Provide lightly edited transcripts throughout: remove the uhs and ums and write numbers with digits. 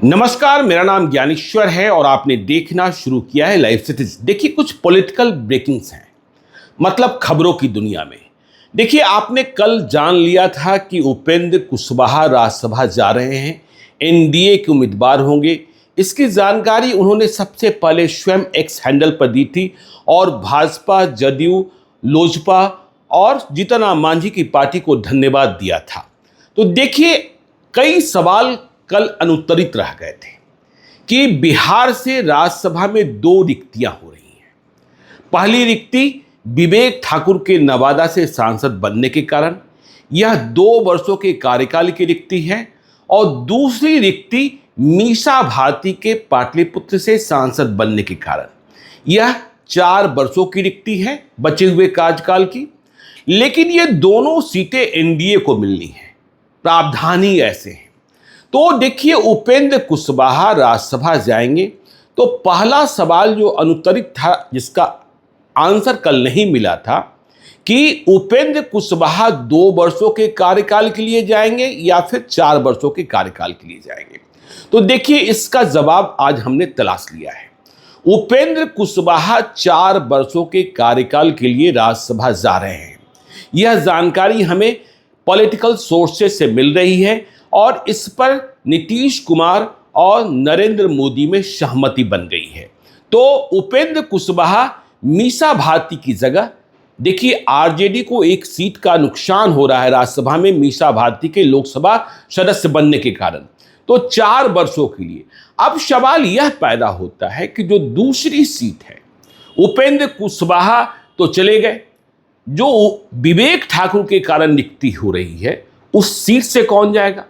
नमस्कार, मेरा नाम ज्ञानेश्वर है और आपने देखना शुरू किया है लाइव सिटीज। देखिए, कुछ पॉलिटिकल ब्रेकिंग्स हैं, मतलब खबरों की दुनिया में। देखिए, आपने कल जान लिया था कि उपेंद्र कुशवाहा राज्यसभा जा रहे हैं, एनडीए के उम्मीदवार होंगे। इसकी जानकारी उन्होंने सबसे पहले स्वयं एक्स हैंडल पर दी थी और भाजपा, जदयू, लोजपा और जीतन राम मांझी की पार्टी को धन्यवाद दिया था। तो देखिए, कई सवाल कल अनुत्तरित रह गए थे कि बिहार से राज्यसभा में दो रिक्तियां हो रही हैं। पहली रिक्ति विवेक ठाकुर के नवादा से सांसद बनने के कारण, यह 2 वर्षों के कार्यकाल की रिक्ति है, और दूसरी रिक्ति मीसा भारती के पाटलिपुत्र से सांसद बनने के कारण, यह 4 वर्षों की रिक्ति है बचे हुए कार्यकाल की। लेकिन ये दोनों सीटें एनडीए को मिलनी है, प्रावधान ही ऐसे हैं। तो देखिए, उपेंद्र कुशवाहा राज्यसभा जाएंगे तो पहला सवाल जो अनुत्तरित था, जिसका आंसर कल नहीं मिला था, कि उपेंद्र कुशवाहा 2 वर्षों के कार्यकाल के लिए जाएंगे या फिर 4 वर्षों के कार्यकाल के लिए जाएंगे। तो देखिए, इसका जवाब आज हमने तलाश लिया है। उपेंद्र कुशवाहा 4 वर्षों के कार्यकाल के लिए राज्यसभा जा रहे हैं। यह जानकारी हमें पॉलिटिकल सोर्सेस से मिल रही है और इस पर नीतीश कुमार और नरेंद्र मोदी में सहमति बन गई है। तो उपेंद्र कुशवाहा मीसा भारती की जगह, देखिए, आरजेडी को एक सीट का नुकसान हो रहा है राज्यसभा में मीसा भारती के लोकसभा सदस्य बनने के कारण, तो 4 वर्षों के लिए। अब सवाल यह पैदा होता है कि जो दूसरी सीट है, उपेंद्र कुशवाहा तो चले गए, जो विवेक ठाकुर के कारण रिक्ति हो रही है, उस सीट से कौन जाएगा?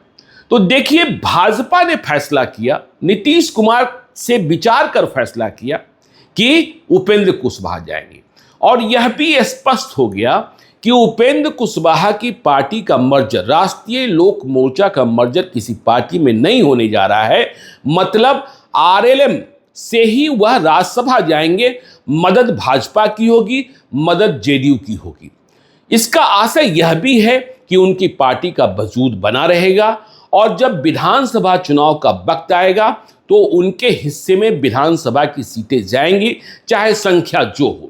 तो देखिए, भाजपा ने फैसला किया, नीतीश कुमार से विचार कर फैसला किया कि उपेंद्र कुशवाहा जाएंगे, और यह भी स्पष्ट हो गया कि उपेंद्र कुशवाहा की पार्टी का मर्जर, राष्ट्रीय लोक मोर्चा का मर्जर किसी पार्टी में नहीं होने जा रहा है। मतलब आरएलएम से ही वह राज्यसभा जाएंगे, मदद भाजपा की होगी, मदद जेडीयू की होगी। इसका आशय यह भी है कि उनकी पार्टी का वजूद बना रहेगा, और जब विधानसभा चुनाव का वक्त आएगा तो उनके हिस्से में विधानसभा की सीटें जाएंगी, चाहे संख्या जो हो।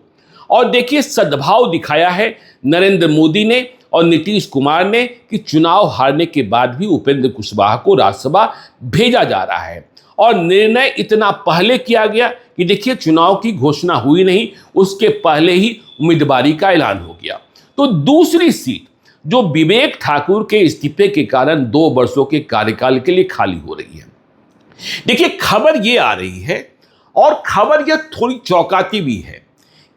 और देखिए, सद्भाव दिखाया है नरेंद्र मोदी ने और नीतीश कुमार ने कि चुनाव हारने के बाद भी उपेंद्र कुशवाहा को राज्यसभा भेजा जा रहा है, और निर्णय इतना पहले किया गया कि देखिए, चुनाव की घोषणा हुई नहीं, उसके पहले ही उम्मीदवारी का ऐलान हो गया। तो दूसरी सीट जो विवेक ठाकुर के इस्तीफे के कारण 2 वर्षों के कार्यकाल के लिए खाली हो रही है। देखिए, खबर यह आ रही है, और खबर यह थोड़ी चौंकाती भी है,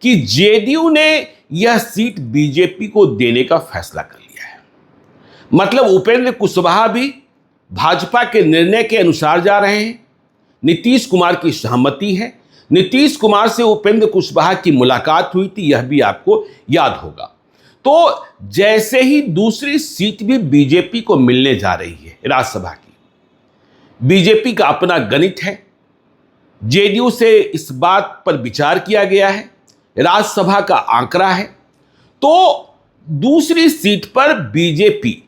कि जेडीयू ने यह सीट बीजेपी को देने का फैसला कर लिया है। मतलब उपेंद्र कुशवाहा भी भाजपा के निर्णय के अनुसार जा रहे हैं। नीतीश कुमार की सहमति है। नीतीश कुमार से उपेंद्र कुशवाहा की मुलाकात हुई थी, यह भी आपको याद होगा। तो जैसे ही दूसरी सीट भी बीजेपी को मिलने जा रही है राज्यसभा की, बीजेपी का अपना गणित है, जेडीयू से इस बात पर विचार किया गया है, राज्यसभा का आंकड़ा है, तो दूसरी सीट पर बीजेपी,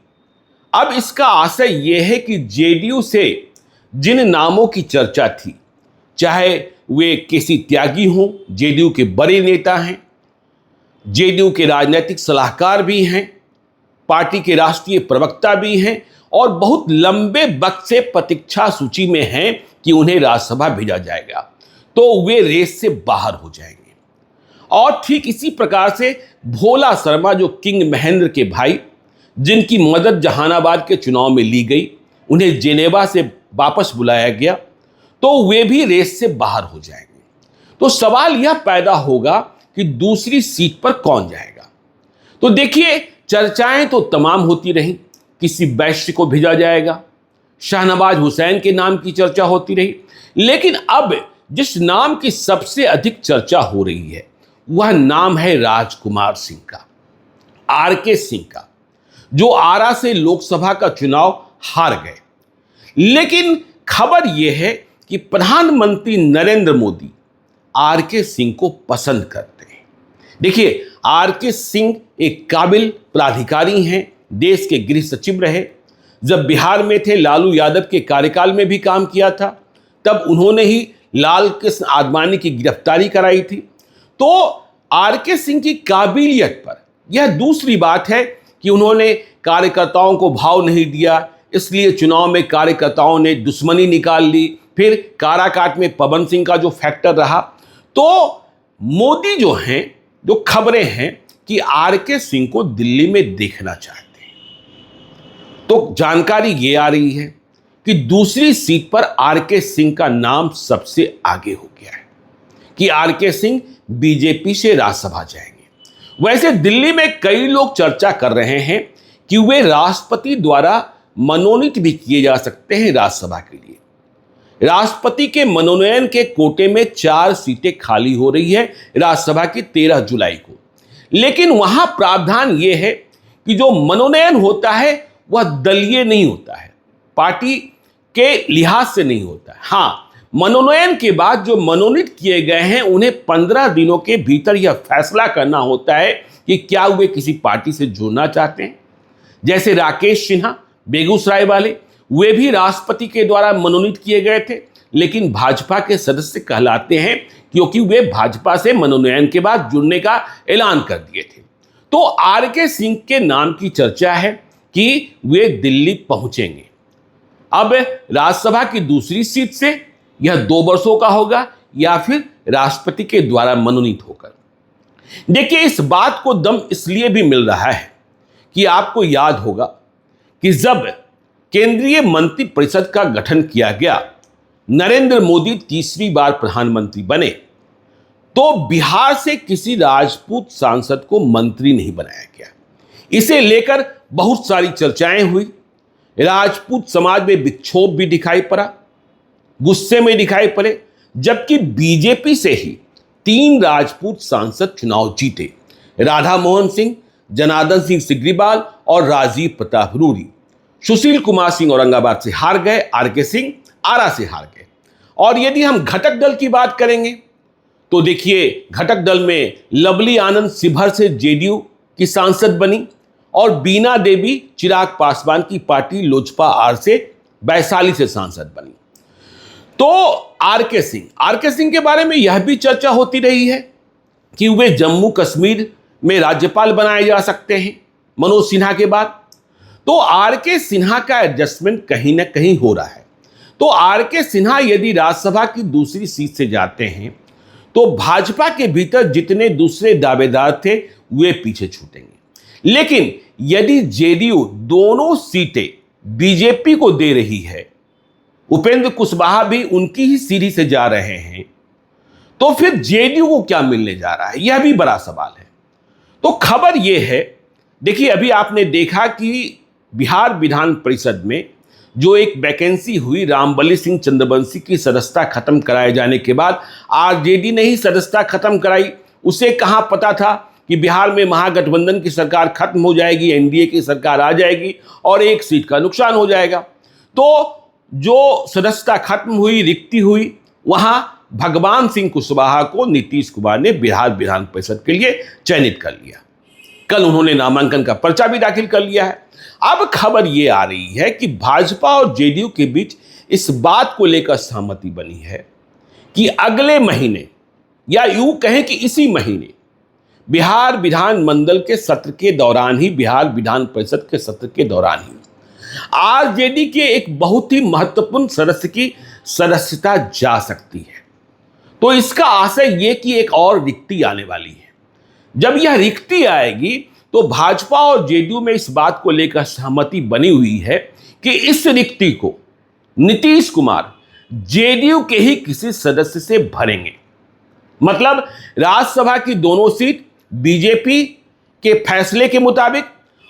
अब इसका आशय यह है कि जेडीयू से जिन नामों की चर्चा थी, चाहे वे केसी त्यागी हों, जेडीयू के बड़े नेता हैं, जेडीयू के राजनीतिक सलाहकार भी हैं, पार्टी के राष्ट्रीय प्रवक्ता भी हैं, और बहुत लंबे वक्त से प्रतीक्षा सूची में हैं कि उन्हें राज्यसभा भेजा जाएगा, तो वे रेस से बाहर हो जाएंगे। और ठीक इसी प्रकार से भोला शर्मा, जो किंग महेंद्र के भाई, जिनकी मदद जहानाबाद के चुनाव में ली गई, उन्हें जेनेवा से वापस बुलाया गया, तो वे भी रेस से बाहर हो जाएंगे। तो सवाल यह पैदा होगा कि दूसरी सीट पर कौन जाएगा। तो देखिए, चर्चाएं तो तमाम होती रहीं, किसी वैश्य को भेजा जाएगा, शाहनवाज हुसैन के नाम की चर्चा होती रही, लेकिन अब जिस नाम की सबसे अधिक चर्चा हो रही है, वह नाम है राजकुमार सिंह का, आरके सिंह का, जो आरा से लोकसभा का चुनाव हार गए। लेकिन खबर यह है कि प्रधानमंत्री नरेंद्र मोदी आरके सिंह को पसंद करते हैं। देखिए, आरके सिंह एक काबिल प्राधिकारी हैं, देश के गृह सचिव रहे, जब बिहार में थे लालू यादव के कार्यकाल में भी काम किया था, तब उन्होंने ही लाल कृष्ण आडवाणी की गिरफ्तारी कराई थी। तो आरके सिंह की काबिलियत पर यह दूसरी बात है कि उन्होंने कार्यकर्ताओं को भाव नहीं दिया, इसलिए चुनाव में कार्यकर्ताओं ने दुश्मनी निकाल ली। फिर काराकाट में पवन सिंह का जो फैक्टर रहा, तो मोदी जो हैं, जो खबरें हैं कि आरके सिंह को दिल्ली में देखना चाहते हैं। तो जानकारी ये आ रही है कि दूसरी सीट पर आरके सिंह का नाम सबसे आगे हो गया है कि आरके सिंह बीजेपी से राज्यसभा जाएंगे। वैसे दिल्ली में कई लोग चर्चा कर रहे हैं कि वे राष्ट्रपति द्वारा मनोनीत भी किए जा सकते हैं राज्यसभा के लिए। राष्ट्रपति के मनोनयन के कोटे में 4 सीटें खाली हो रही है राज्यसभा की 13 जुलाई को। लेकिन वहां प्रावधान यह है कि जो मनोनयन होता है वह दलीय नहीं होता है, पार्टी के लिहाज से नहीं होता है। हां, मनोनयन के बाद जो मनोनीत किए गए हैं उन्हें 15 दिनों के भीतर यह फैसला करना होता है कि क्या वे किसी पार्टी से जुड़ना चाहते हैं। जैसे राकेश सिन्हा बेगूसराय वाले, वे भी राष्ट्रपति के द्वारा मनोनीत किए गए थे, लेकिन भाजपा के सदस्य कहलाते हैं क्योंकि वे भाजपा से मनोनयन के बाद जुड़ने का ऐलान कर दिए थे। तो आरके सिंह के नाम की चर्चा है कि वे दिल्ली पहुंचेंगे। अब राज्यसभा की दूसरी सीट से यह 2 वर्षों का होगा या फिर राष्ट्रपति के द्वारा मनोनीत होकर। देखिए, इस बात को दम इसलिए भी मिल रहा है कि आपको याद होगा कि जब केंद्रीय मंत्रिपरिषद का गठन किया गया, नरेंद्र मोदी तीसरी बार प्रधानमंत्री बने, तो बिहार से किसी राजपूत सांसद को मंत्री नहीं बनाया गया। इसे लेकर बहुत सारी चर्चाएं हुई। राजपूत समाज में विक्षोभ भी दिखाई पड़ा, गुस्से में दिखाई पड़े, जबकि बीजेपी से ही 3 राजपूत सांसद चुनाव जीते, राधा मोहन सिंह, जनार्दन सिंह सिग्रीवाल और राजीव प्रताप रूडी। सुशील कुमार सिंह औरंगाबाद से हार गए, आरके सिंह आरा से हार गए। और यदि हम घटक दल की बात करेंगे तो देखिए, घटक दल में लवली आनंद शिवहर से जेडीयू की सांसद बनी और बीना देवी चिराग पासवान की पार्टी लोजपा आर से वैशाली से सांसद बनी। तो आरके सिंह के बारे में यह भी चर्चा होती रही है कि वे जम्मू कश्मीर में राज्यपाल बनाए जा सकते हैं मनोज सिन्हा के बाद। तो आरके सिन्हा का एडजस्टमेंट कहीं ना कहीं हो रहा है। तो आरके सिन्हा यदि राज्यसभा की दूसरी सीट से जाते हैं तो भाजपा के भीतर जितने दूसरे दावेदार थे वे पीछे छूटेंगे। लेकिन यदि जेडीयू दोनों सीटें बीजेपी को दे रही है, उपेंद्र कुशवाहा भी उनकी ही सीढ़ी से जा रहे हैं, तो फिर जेडीयू को क्या मिलने जा रहा है, यह भी बड़ा सवाल है। तो खबर यह है, देखिए, अभी आपने देखा कि बिहार विधान परिषद में जो एक वैकेंसी हुई, रामबली सिंह चंद्रवंशी की सदस्यता खत्म कराए जाने के बाद आरजेडी ने ही सदस्यता खत्म कराई। उसे कहां पता था कि बिहार में महागठबंधन की सरकार खत्म हो जाएगी, एनडीए की सरकार आ जाएगी और 1 सीट का नुकसान हो जाएगा। तो जो सदस्यता खत्म हुई, रिक्ति हुई, वहां भगवान सिंह कुशवाहा को नीतीश कुमार ने बिहार विधान परिषद के लिए चयनित कर लिया। कल उन्होंने नामांकन का पर्चा भी दाखिल कर लिया है। अब खबर यह आ रही है कि भाजपा और जेडीयू के बीच इस बात को लेकर सहमति बनी है कि अगले महीने या यूं कहें कि इसी महीने बिहार विधानमंडल के सत्र के दौरान ही, बिहार विधान परिषद के सत्र के दौरान ही आरजेडी के एक बहुत ही महत्वपूर्ण सदस्य की सदस्यता जा सकती है। तो इसका आशय यह कि एक और रिक्ति आने वाली है। जब यह रिक्ति आएगी तो भाजपा और जेडीयू में इस बात को लेकर सहमति बनी हुई है कि इस रिक्ति को नीतीश कुमार जेडीयू के ही किसी सदस्य से भरेंगे। मतलब राज्यसभा की दोनों सीट बीजेपी के फैसले के मुताबिक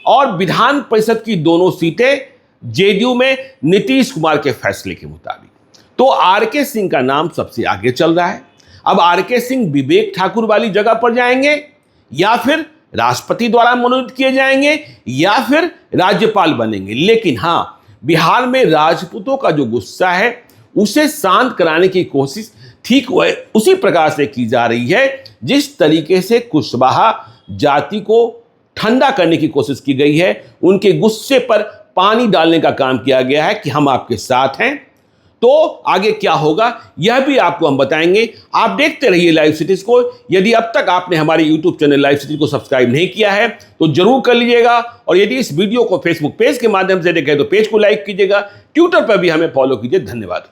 और विधान परिषद की दोनों सीटें जेडीयू में नीतीश कुमार के फैसले के मुताबिक। तो आरके सिंह का नाम सबसे आगे चल रहा है। अब आरके सिंह विवेक ठाकुर वाली जगह पर जाएंगे या फिर राष्ट्रपति द्वारा मनोनीत किए जाएंगे या फिर राज्यपाल बनेंगे। लेकिन हां, बिहार में राजपूतों का जो गुस्सा है उसे शांत कराने की कोशिश ठीक उसी प्रकार से की जा रही है जिस तरीके से कुशवाहा जाति को ठंडा करने की कोशिश की गई है, उनके गुस्से पर पानी डालने का काम किया गया है कि हम आपके साथ हैं। तो आगे क्या होगा यह भी आपको हम बताएंगे। आप देखते रहिए लाइव सिटीज को। यदि अब तक आपने हमारे यूट्यूब चैनल लाइव सिटीज को सब्सक्राइब नहीं किया है तो जरूर कर लीजिएगा, और यदि इस वीडियो को फेसबुक पेज के माध्यम से देखें तो पेज को लाइक कीजिएगा, ट्विटर पर भी हमें फॉलो कीजिए। धन्यवाद।